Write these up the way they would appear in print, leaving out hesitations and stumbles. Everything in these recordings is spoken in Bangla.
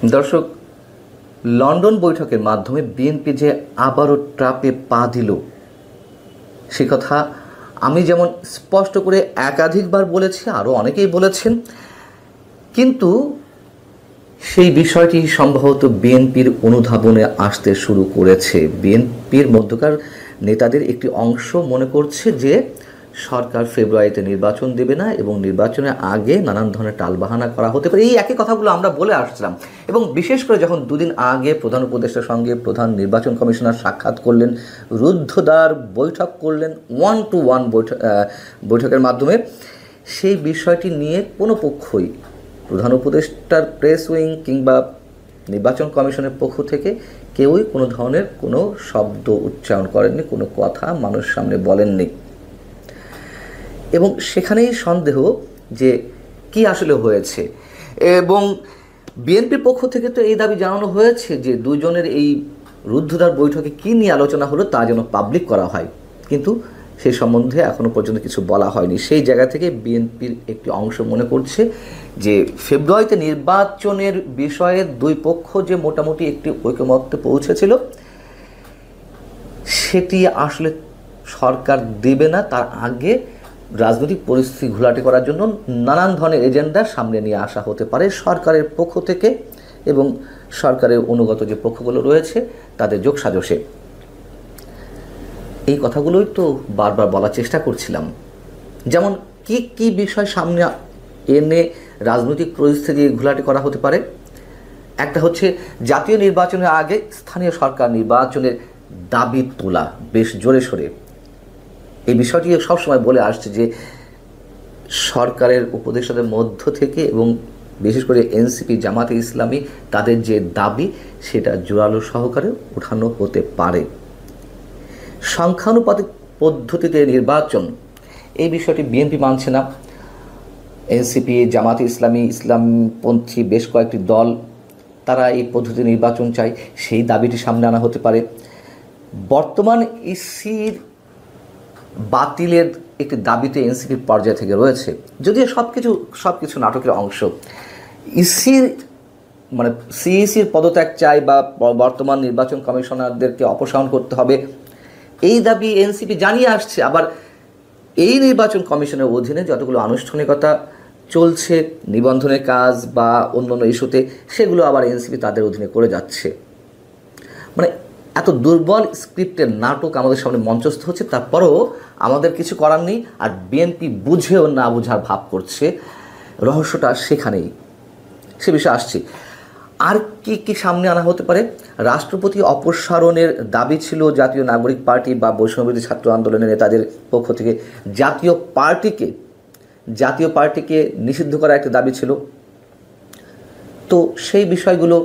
দর্শক, লন্ডন বৈঠকের মাধ্যমে বিএনপি যে আবারও ট্রাপে পা দিল সে কথা আমি যেমন স্পষ্ট করে একাধিকবার বলেছি, আরও অনেকেই বলেছেন, কিন্তু সেই বিষয়টি সম্ভবত বিএনপির অনুধাবনে আসতে শুরু করেছে। বিএনপির মধ্যকার নেতাদের একটি অংশ মনে করছে যে সরকার ফেব্রুয়ারিতে নির্বাচন দেবে না এবং নির্বাচনের আগে নানান ধরনের টালবাহানা করা হতে পারে। এই একই কথাগুলো আমরা বলে আসছিলাম এবং বিশেষ করে যখন দুদিন আগে প্রধান উপদেষ্টার সঙ্গে প্রধান নির্বাচন কমিশনার সাক্ষাৎ করলেন, রুদ্ধদ্বার বৈঠক করলেন, 1-to-1 বৈঠকের মাধ্যমে, সেই বিষয়টি নিয়ে কোনো পক্ষই, প্রধান উপদেষ্টার প্রেস উইং কিংবা নির্বাচন কমিশনের পক্ষ থেকে কেউই কোনো ধরনের কোনো শব্দ উচ্চারণ করেননি, কোনো কথা মানুষের সামনে বলেননি। এবং সেখানেই সন্দেহ যে কি আসলে হয়েছে। এবং বিএনপির পক্ষ থেকে তো এই দাবি জানানো হয়েছে যে দুজনের এই রুদ্ধদ্বার বৈঠকে কী নিয়ে আলোচনা হলো তা যেন পাবলিক করা হয়, কিন্তু সেই সম্বন্ধে এখনও পর্যন্ত কিছু বলা হয়নি। সেই জায়গা থেকে বিএনপির একটি অংশ মনে করছে যে ফেব্রুয়ারিতে নির্বাচনের বিষয়ে দুই পক্ষ যে মোটামুটি একটি ঐকমত্যে পৌঁছেছিল সেটি আসলে সরকার দেবে না, তার আগে রাজনৈতিক পরিস্থিতি ঘোলাটে করার জন্য নানান ধরনের এজেন্ডা সামনে নিয়ে আসা হতে পারে সরকারের পক্ষ থেকে এবং সরকারের অনুগত যে পক্ষগুলো রয়েছে তাদের যোগসাজশে। এই কথাগুলোই তো বারবার বলার চেষ্টা করছিলাম। যেমন কি কি বিষয় সামনে এনে রাজনৈতিক পরিস্থিতি ঘোলাটে করা হতে পারে। একটা হচ্ছে জাতীয় নির্বাচনের আগে স্থানীয় সরকার নির্বাচনের দাবি তোলা বেশ জোরে সোরে। এই বিষয়টি সবসময় বলে আসছে যে সরকারের উপদেষ্টাদের মধ্য থেকে এবং বিশেষ করে এনসিপি, জামাতে ইসলামী, তাদের যে দাবি সেটা জোরালো সহকারে উঠানো হতে পারে। সংখ্যানুপাতিক পদ্ধতিতে নির্বাচন, এই বিষয়টি বিএনপি মানছে না। এনসিপি, জামাতে ইসলামী, ইসলামপন্থী বেশ কয়েকটি দল তারা এই পদ্ধতি নির্বাচন চায়, সেই দাবিটি সামনে আনা হতে পারে। বর্তমান ইসির বাতিলের একটি দাবিতে এনসিপির পর্যায় থেকে রয়েছে, যদিও সব কিছু নাটকের অংশ। ইসির মানে সিইসির পদত্যাগ চাই বা বর্তমান নির্বাচন কমিশনারদেরকে অপসারণ করতে হবে, এই দাবি এনসিপি জানিয়ে আসছে। আবার এই নির্বাচন কমিশনের অধীনে যতগুলো আনুষ্ঠানিকতা চলছে, নিবন্ধনের কাজ বা অন্যান্য ইস্যুতে, সেগুলো আবার এনসিপি তাদের অধীনে করে যাচ্ছে। মানে এত দুর্বল স্ক্রিপ্টের নাটক আমাদের সামনে মঞ্চস্থ হচ্ছে, তারপরেও আমাদের কিছু করার নেই। আর বিএনপি বুঝেও না বোঝার ভাব করছে, রহস্যটা সেখানেই। সে বিষয়ে আসছি। আর কি কি সামনে আনা হতে পারে। রাষ্ট্রপতি অপসারণের দাবি ছিল জাতীয় নাগরিক পার্টি বা বৈষম্যবিরোধী ছাত্র আন্দোলনের নেতাদের পক্ষ থেকে। জাতীয় পার্টিকে নিষিদ্ধ করা একটা দাবি ছিল। তো সেই বিষয়গুলো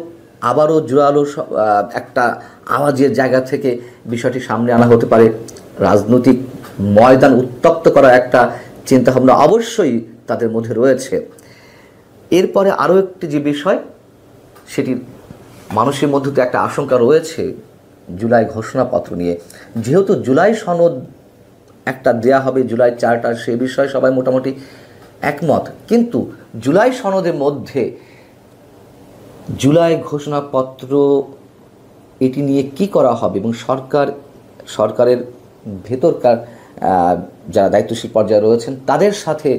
আবারও জোরালো একটা আওয়াজের জায়গা থেকে বিষয়টি সামনে আনা হতে পারে। রাজনৈতিক ময়দান উত্তপ্ত করা একটা চিন্তাভাবনা অবশ্যই তাদের মধ্যে রয়েছে। এরপরে আরও একটি যে বিষয়, সেটি মানুষের মধ্যে তো একটা আশঙ্কা রয়েছে জুলাই ঘোষণাপত্র নিয়ে। যেহেতু জুলাই সনদ একটা দেয়া হবে, জুলাই চার্টার, সে বিষয়ে সবাই মোটামুটি একমত, কিন্তু জুলাই সনদের মধ্যে জুলাই ঘোষণাপত্র এটি নিয়ে কি করা হবে এবং সরকারের ভেতরকার যারা দায়িত্বশীল পর্যায়ে রয়েছেন তাদের সাথে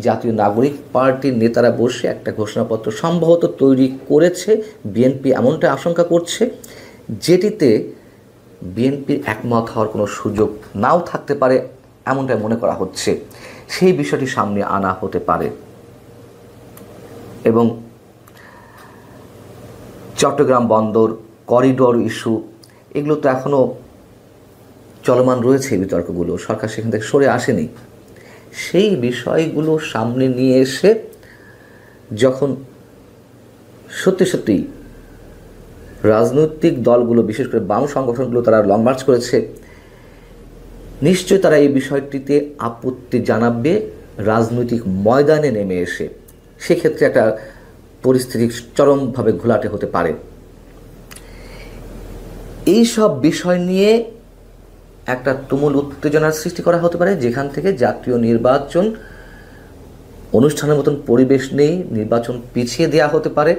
জাতীয় নাগরিক পার্টির নেতারা বসে একটা ঘোষণাপত্র সম্ভবত তৈরি করেছে। বিএনপি এমনটা আশঙ্কা করছে, যেটিতে বিএনপির একমত হওয়ার কোনো সুযোগ নাও থাকতে পারে, এমনটাই মনে করা হচ্ছে। সেই বিষয়টি সামনে আনা হতে পারে। এবং চট্টগ্রাম বন্দর করিডোর ইস্যু, এগুলো তো এখনও চলমান রয়েছে। এই বিতর্কগুলো সরকার সেখান থেকে সরে আসেনি। সেই বিষয়গুলো সামনে নিয়ে এসে যখন সত্যি রাজনৈতিক দলগুলো, বিশেষ করে বাম সংগঠনগুলো, তারা লং মার্চ করেছে, নিশ্চয়ই তারা এই বিষয়টিতে আপত্তি জানাবে রাজনৈতিক ময়দানে নেমে এসে। সেক্ষেত্রে একটা পরিস্থিতি চরমভাবে ঘোলাটে হতে পারে। এই সব বিষয় নিয়ে একটা তুমুল উত্তেজনার সৃষ্টি করা হতে পারে, যেখান থেকে জাতীয় নির্বাচন অনুষ্ঠানের মতন পরিবেশ নেই, নির্বাচন পিছিয়ে দেওয়া হতে পারে,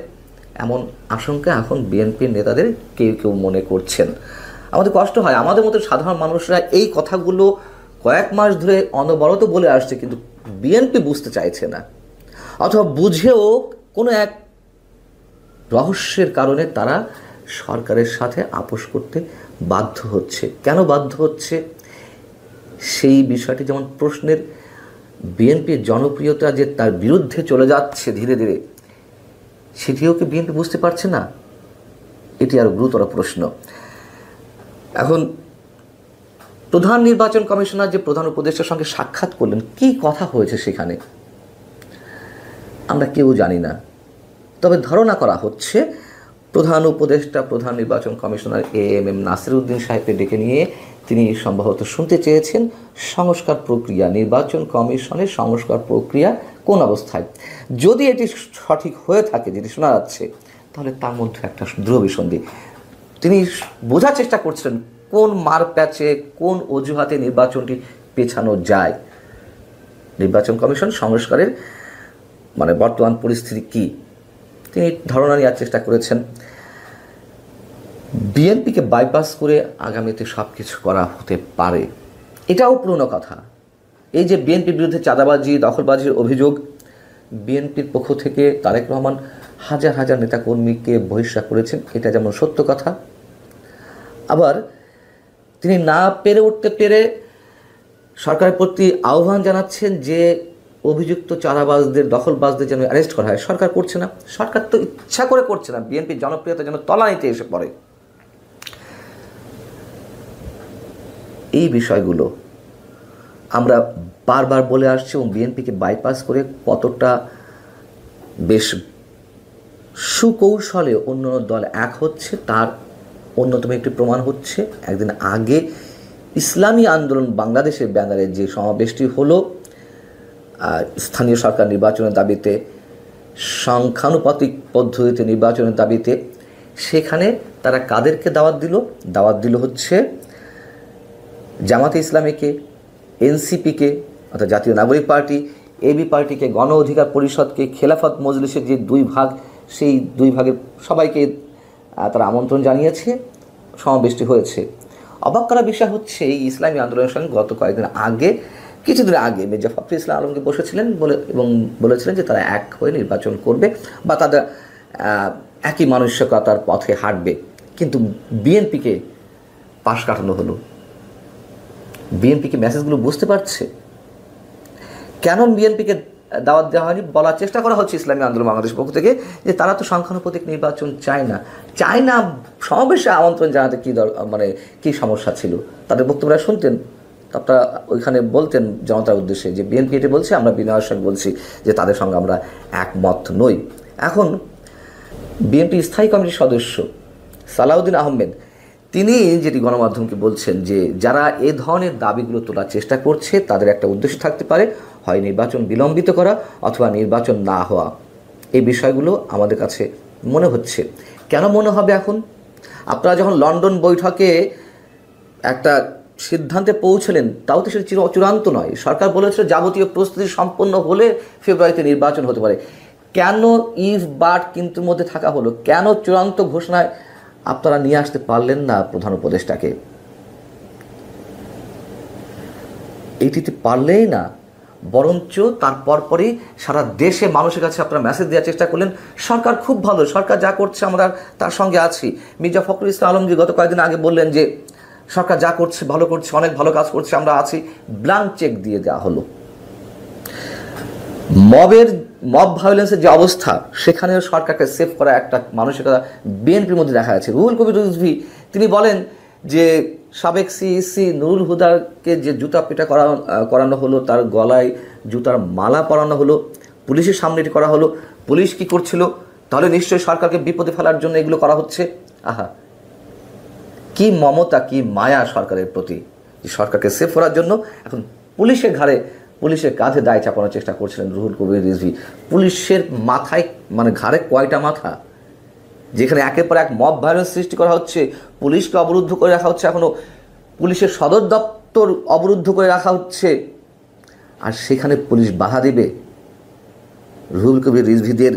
এমন আশঙ্কা এখন বিএনপির নেতাদের কেউ কেউ মনে করছেন। আমাদের কষ্ট হয়, আমাদের মতো সাধারণ মানুষরা এই কথাগুলো কয়েক মাস ধরে অনবরত বলে আসছে, কিন্তু বিএনপি বুঝতে চাইছে না, অথবা বুঝেও কোনো এক রহস্যের কারণে তারা সরকারের সাথে আপোষ করতে বাধ্য হচ্ছে। কেন বাধ্য হচ্ছে সেই বিষয়টি যেমন প্রশ্নের, বিএনপির জনপ্রিয়তা যে তার বিরুদ্ধে চলে যাচ্ছে ধীরে ধীরে, সেটিও কি বিএনপি বুঝতে পারছে না? এটি আরও গুরুতর প্রশ্ন। এখন প্রধান নির্বাচন কমিশনার যে প্রধান উপদেষ্টার সঙ্গে সাক্ষাৎ করলেন, কি কথা হয়েছে সেখানে আমরা কেউ জানি না, তবে ধারণা করা হচ্ছে প্রধান উপদেষ্টা প্রধান নির্বাচন কমিশনার এএমএম নাসির উদ্দিন সাহেবকে ডেকে নিয়ে তিনি সম্ভবত শুনতে চেয়েছেন সংস্কার প্রক্রিয়া, নির্বাচন কমিশনের সংস্কার প্রক্রিয়া কোন অবস্থায়। যদি এটি সঠিক হয়ে থাকে, যেটি শোনা যাচ্ছে, তাহলে তার মধ্যে একটা দৃঢ়বিসন্ধি। তিনি বোঝার চেষ্টা করছিলেন কোন মার প্যাচে, কোন অজুহাতে নির্বাচনটি পেছানো যায়। নির্বাচন কমিশন সংস্কারের বর্তমান পরিস্থিতি কি, তিনি ধারণা নেওয়ার চেষ্টা করেছেন। বিএনপিকে বাইপাস করে আগামীতে সব কিছু করা হতে পারে, এটাও পুরনো কথা। এই যে বিএনপির বিরুদ্ধে চাঁদাবাজি, দখলবাজির অভিযোগ, বিএনপির পক্ষ থেকে তারেক রহমান হাজার হাজার নেতাকর্মীকে বহিষ্কার করেছেন, এটা যেমন সত্য কথা, আবার তিনি না পেরে উঠতে পেরে সরকারের প্রতি আহ্বান জানাচ্ছেন যে অভিযুক্ত চাঁদাবাজদের, দখলবাজদের যেন অ্যারেস্ট করা হয়। সরকার করছে না, সরকার তো ইচ্ছা করে করছে না, বিএনপির জনপ্রিয়তা যেন তলানিতে এসে পড়ে। এই বিষয়গুলো আমরা বারবার বলে আসছি এবং বিএনপিকে বাইপাস করে কতটা বেশ সুকৌশলে অন্য দল এক হচ্ছে তার অন্যতম একটি প্রমাণ হচ্ছে একদিন আগে ইসলামী আন্দোলন বাংলাদেশের ব্যানারে যে সমাবেশটি হলো স্থানীয় সরকার নির্বাচনের দাবিতে, সংখ্যানুপাতিক পদ্ধতিতে নির্বাচনের দাবিতে, সেখানে তারা কাদেরকে দাওয়াত দিল হচ্ছে জামাতে ইসলামীকে, এনসিপিকে অর্থাৎ জাতীয় নাগরিক পার্টি, এবি পার্টিকে, গণ অধিকার পরিষদকে, খেলাফত মজলিসের যে দুই ভাগ, সেই দুই ভাগের সবাইকে তারা আমন্ত্রণ জানিয়েছে। সমাবেশটি হয়েছে। অবাক করা বিষয় হচ্ছে এই ইসলামী আন্দোলনের সঙ্গে গত কিছুদিন আগে মির্জা ফখরুল ইসলাম আলমগীর বসেছিলেন এবং বলেছিলেন যে তারা এক হয়ে নির্বাচন করবে বা তাদের একই মানসিকতার পথে হাঁটবে, কিন্তু বিএনপিকে পাশ কাটানো হলো। বিএনপিকে মেসেজগুলো বুঝতে পারছে? কেন বিএনপিকে দাওয়াত দেওয়া হয়নি? বলার চেষ্টা করা হচ্ছে ইসলামী আন্দোলন বাংলাদেশ পক্ষ থেকে যে তারা তো সংখ্যানুপাতিক নির্বাচন চায় না। সমাবেশে আমন্ত্রণ জানাতে কি সমস্যা ছিল? তাদের বক্তব্যটা শুনতেন, আপনারা ওইখানে বলতেন জনতার উদ্দেশ্যে যে বিএনপি এটি বলছে, আমরা বিনয়ের সঙ্গে বলছি যে তাদের সঙ্গে আমরা একমত নই। এখন বিএনপি স্থায়ী কমিটির সদস্য সালাউদ্দিন আহমেদ তিনি যেটি গণমাধ্যমকে বলছেন যে যারা এ ধরনের দাবিগুলো তোলার চেষ্টা করছে তাদের একটা উদ্দেশ্য থাকতে পারে, হয় নির্বাচন বিলম্বিত করা অথবা নির্বাচন না হওয়া। এই বিষয়গুলো আমাদের কাছে মনে হচ্ছে। কেন মনে হবে? এখন আপনারা যখন লন্ডন বৈঠকে একটা সিদ্ধান্তে পৌঁছলেন, তাও তো সেটা চূড়ান্ত নয়। সরকার বলেছিল যাবতীয় প্রস্তুতি সম্পন্ন হলে ফেব্রুয়ারিতে নির্বাচন হতে পারে। কেন ইফ বাট কিন্তুর মধ্যে থাকা হলো? কেন চূড়ান্ত ঘোষণায় আপনারা নিয়ে আসতে পারলেন না প্রধান উপদেষ্টাকে? এইটিতে পারলেই না, বরঞ্চ তার পরপরই সারা দেশে মানুষের কাছে আপনারা মেসেজ দেওয়ার চেষ্টা করলেন সরকার খুব ভালো, সরকার যা করছে আমরা তার সঙ্গে আছি। মির্জা ফখরুল ইসলাম আলমগীর গত কয়েকদিন আগে বললেন যে সরকার যা করছে ভালো করছে, অনেক ভালো কাজ করছে, আমরা আছি। ব্ল্যাঙ্ক চেক দিয়ে দেওয়া হলো। মব ভায়োলেন্সের যে অবস্থা, সেখানেও সরকারকে সেভ করা একটা মানসিকতা বিএনপির মধ্যে দেখা যাচ্ছে। রুহুল কবির রিজভী তিনি বলেন যে সাবেক সিইসি নুরুল হুদাকে যে জুতা পিটা করানো হলো, তার গলায় জুতার মালা পরানো হলো, পুলিশের সামনে এটি করা হলো। পুলিশ কি করছিল? তাহলে নিশ্চয়ই সরকারকে বিপদে ফেলার জন্য এগুলো করা হচ্ছে। আহা, কি মমতা, কি মায়া সরকারের প্রতি, যে সরকারকে সেভ করার জন্য এখন পুলিশের কাঁধে দায় চাপানোর চেষ্টা করছিলেন রুহুল কবির রিজভী। পুলিশের মাথায় ঘাড়ে কয়টা মাথা? যেখানে একের পর এক মব ভায়োলেন্স সৃষ্টি করা হচ্ছে, পুলিশকে অবরুদ্ধ করে রাখা হচ্ছে, এখনও পুলিশের সদর দপ্তর অবরুদ্ধ করে রাখা হচ্ছে, আর সেখানে পুলিশ বাধা দেবে? রুহুল কবির রিজভীদের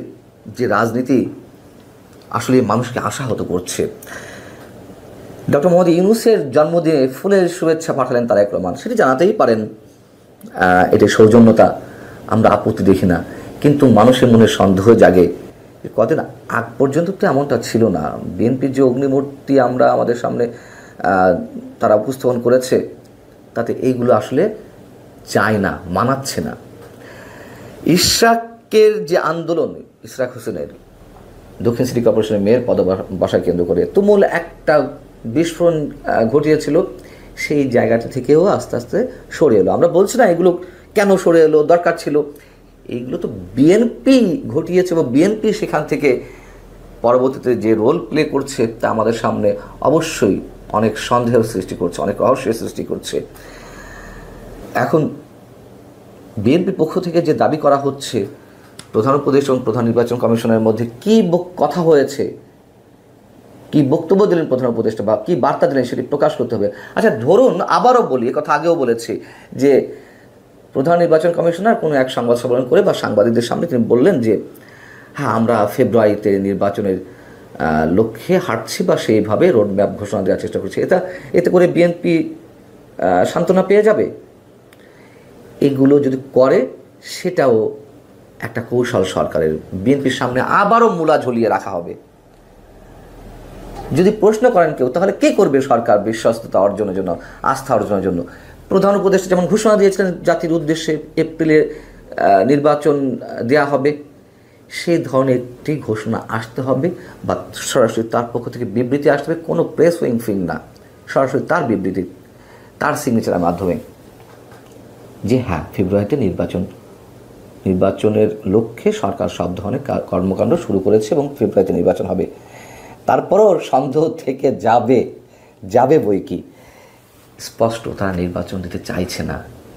যে রাজনীতি, আসলে মানুষকে আশাহত করছে। ডক্টর মোহাম্মদ ইউনূসের জন্মদিনে ফুলের শুভেচ্ছা পাঠালেন তারেক রহমান, সেটি জানাতেই পারেন এটি সৌজন্যতা, আমরা আপত্তি দেখি না, কিন্তু মানুষের মনে সন্দেহ জাগে। কদিন আগ পর্যন্ত তো এমনটা ছিল না। বিএনপির যে অগ্নিমূর্তি আমরা আমাদের সামনে তারা উপস্থাপন করেছে, তাতে এইগুলো আসলে চায় না, মানাচ্ছে না। ইশরাকের যে আন্দোলন, ইশরাক হোসেনের দক্ষিণ সিটি কর্পোরেশনের মেয়র পদবাসায় কেন্দ্র করে তুমুল একটা বিস্ফোরণ ঘটিয়েছিল, সেই জায়গাটা থেকেও আস্তে আস্তে সরে এলো। আমরা বলছি না এগুলো কেন সরে এলো, দরকার ছিল, এইগুলো তো বিএনপি ঘটিয়েছে এবং বিএনপি সেখান থেকে পরবর্তীতে যে রোল প্লে করছে তা আমাদের সামনে অবশ্যই অনেক সন্দেহের সৃষ্টি করছে, অনেক রহস্যের সৃষ্টি করছে। এখন বিএনপির পক্ষ থেকে যে দাবি করা হচ্ছে, প্রধান উপদেষ্টা এবং প্রধান নির্বাচন কমিশনের মধ্যে কী কথা হয়েছে, কি বক্তব্য দিলেন প্রধান উপদেষ্টা বা কি বার্তা দিলেন, সেটি প্রকাশ করতে হবে। আচ্ছা ধরুন, আবারও বলি, কথা আগেও বলেছি, যে প্রধান নির্বাচন কমিশনার কোনো এক সংবাদ সম্মেলন করে বা সাংবাদিকদের সামনে তিনি বললেন যে হ্যাঁ আমরা ফেব্রুয়ারিতে নির্বাচনের লক্ষ্যে হাঁটছি বা সেইভাবে রোডম্যাপ ঘোষণা দেওয়ার চেষ্টা করছি, এতে করে বিএনপি সান্ত্বনা পেয়ে যাবে। এগুলো যদি করে সেটাও একটা কৌশল সরকারের, বিএনপির সামনে আবারও মূলা ঝুলিয়ে রাখা হবে। যদি প্রশ্ন করেন কেউ, তাহলে কে করবে সরকার বিশ্বস্ততা অর্জনের জন্য, আস্থা অর্জনের জন্য? প্রধান উপদেষ্টা যেমন ঘোষণা দিয়েছিলেন জাতির উদ্দেশ্যে এপ্রিলে নির্বাচন দেয়া হবে, সেই ধরনের একটি ঘোষণা আসতে হবে বা সরাসরি তার পক্ষ থেকে বিবৃতি আসতে হবে, কোনো প্রেস উইং না, সরাসরি তার বিবৃতি, তার সিগনেচারের মাধ্যমে যে হ্যাঁ ফেব্রুয়ারিতে নির্বাচনের লক্ষ্যে সরকার সব ধরনের কর্মকাণ্ড শুরু করেছে এবং ফেব্রুয়ারিতে নির্বাচন হবে। তারপরও সন্দেহ থেকে যাবে বই কি, স্পষ্ট তারা নির্বাচন দিতে চাইছে না।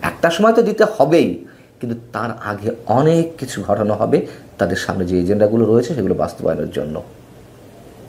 একটা সময় তো দিতে হবেই, কিন্তু তার আগে অনেক কিছু ঘটানো হবে তাদের সামনে যে এজেন্ডাগুলো রয়েছে সেগুলো বাস্তবায়নের জন্য।